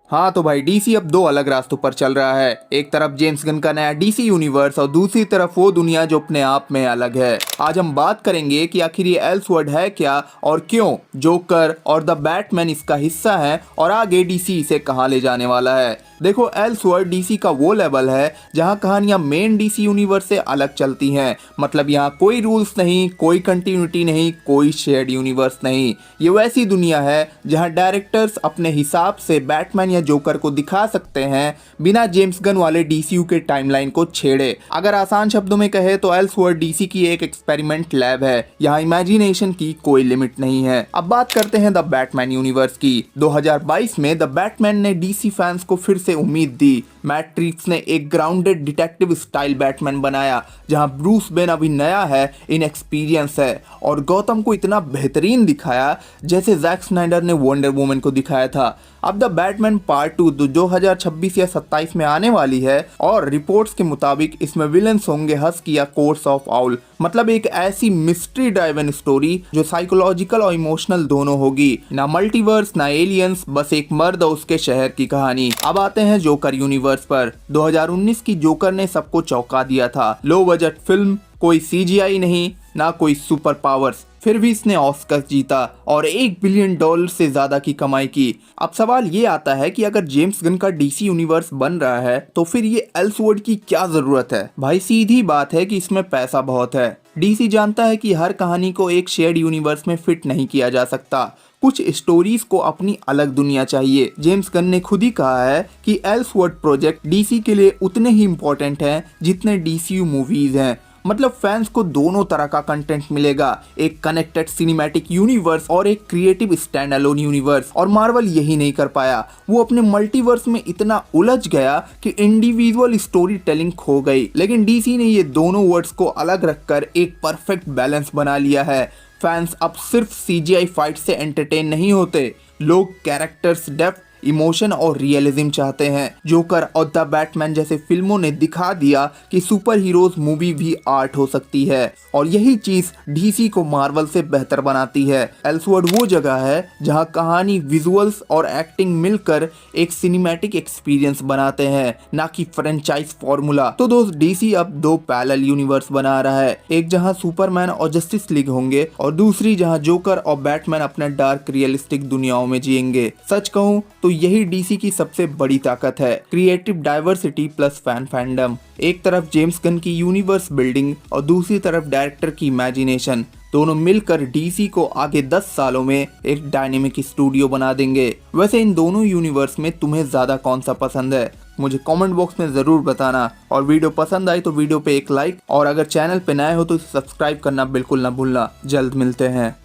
हाँ तो भाई डीसी अब दो अलग रास्तों पर चल रहा है। एक तरफ जेम्स गन का नया डीसी यूनिवर्स और दूसरी तरफ वो दुनिया जो अपने आप में अलग है। आज हम बात करेंगे कि आखिर ये एल्सवर्ल्ड है क्या और क्यों जोकर और द बैटमैन इसका हिस्सा है और आगे डीसी इसे कहाँ ले जाने वाला है। देखो एल्सवर्ल्ड डीसी का वो लेवल है जहाँ कहानियां मेन डीसी यूनिवर्स से अलग चलती हैं। मतलब यहाँ कोई रूल्स नहीं, कोई कंटिन्यूटी नहीं, कोई शेयर्ड यूनिवर्स नहीं। ये वैसी दुनिया है जहाँ डायरेक्टर्स अपने हिसाब से बैटमैन या जोकर को दिखा सकते हैं बिना जेम्स गन वाले डीसीयू के टाइमलाइन को छेड़े। अगर आसान शब्दों में कहे तो एल्सवर्ल्ड डीसी की एक एक्सपेरिमेंट लैब है। यहाँ इमेजिनेशन की कोई लिमिट नहीं है। अब बात करते हैं द बैटमैन यूनिवर्स की। 2022 में द बैटमैन ने डीसी फैंस को फिर से उम्मीद दी। मैट रिव्स ने एक ग्राउंडेड डिटेक्टिव स्टाइल बैटमैन बनाया जहां ब्रूस वेन अभी नया है, इनएक्सपीरियंस है और गौतम को इतना बेहतरीन दिखाया जैसे जैक स्नाइडर ने वंडर वुमन को दिखाया था। अब द बैटमैन पार्ट 2 2026 या 27 में आने वाली है और रिपोर्ट्स के मुताबिक इसमें विलन्स होंगे हस्क या कोर्स ऑफ आउल। मतलब एक ऐसी मिस्ट्री ड्राइवन स्टोरी जो साइकोलॉजिकल और इमोशनल दोनों होगी। ना मल्टीवर्स ना एलियंस, बस एक मर्द और उसके शहर की कहानी। अब आते हैं जोकर यूनिवर्स पर। 2019 की जोकर ने सबको चौंका दिया था। लो बजट फिल्म, कोई सीजीआई नहीं, ना कोई सुपर पावर्स, फिर भी इसने ऑस्कर जीता और $1 बिलियन से ज्यादा की कमाई की। अब सवाल ये आता है कि अगर जेम्स गन का डीसी यूनिवर्स बन रहा है तो फिर ये एल्सवर्ल्ड की क्या जरूरत है। भाई सीधी बात है कि इसमें पैसा बहुत है। डीसी जानता है कि हर कहानी को एक शेयर्ड यूनिवर्स में फिट नहीं किया जा सकता। कुछ स्टोरीज को अपनी अलग दुनिया चाहिए। जेम्स गन ने खुद ही कहा है कि एल्सवर्ल्ड प्रोजेक्ट डीसी के लिए उतने ही इम्पोर्टेंट हैं जितने डीसीयू मूवीज हैं। मतलब फैंस को दोनों तरह का कंटेंट मिलेगा, एक कनेक्टेड सिनेमैटिक यूनिवर्स और एक क्रिएटिव स्टैंड अलोन यूनिवर्स। और मार्वल यही नहीं कर पाया। वो अपने मल्टीवर्स में इतना उलझ गया कि इंडिविजुअल स्टोरी टेलिंग खो गई। लेकिन डीसी ने ये दोनों वर्ड्स को अलग रखकर एक परफेक्ट बैलेंस बना लिया है। फैंस अब सिर्फ सीजीआई फाइट से एंटरटेन नहीं होते, लोग कैरेक्टर्स, डेप्थ, इमोशन और रियलिज्म चाहते हैं। जोकर और द बैटमैन जैसे फिल्मों ने दिखा दिया कि सुपर हीरोज मूवी भी आर्ट हो सकती है और यही चीज डीसी को मार्वल से बेहतर बनाती है। एल्सवर्ल्ड वो जगह है जहां कहानी, विजुअल्स और एक्टिंग मिलकर एक सिनेमैटिक एक्सपीरियंस बनाते हैं, ना कि फ्रेंचाइज फॉर्मूला। तो दोस्त डीसी अब दो पैरेलल यूनिवर्स बना रहा है, एक जहां सुपरमैन और जस्टिस लीग होंगे और दूसरी जहां जोकर और बैटमैन अपने डार्क रियलिस्टिक दुनियाओं में जिएंगे। सच कहूं तो यही डीसी की सबसे बड़ी ताकत है, creative diversity plus fan fandom. एक तरफ जेम्स गन की यूनिवर्स बिल्डिंग और दूसरी तरफ डायरेक्टर की इमेजिनेशन, दोनों मिलकर डीसी को आगे 10 सालों में एक डायनेमिक स्टूडियो बना देंगे। वैसे इन दोनों यूनिवर्स में तुम्हें ज्यादा कौन सा पसंद है, मुझे कमेंट बॉक्स में जरूर बताना। और वीडियो पसंद आई तो वीडियो पे एक लाइक और अगर चैनल पे नए हो तो सब्सक्राइब करना बिल्कुल ना भूलना। जल्द मिलते हैं।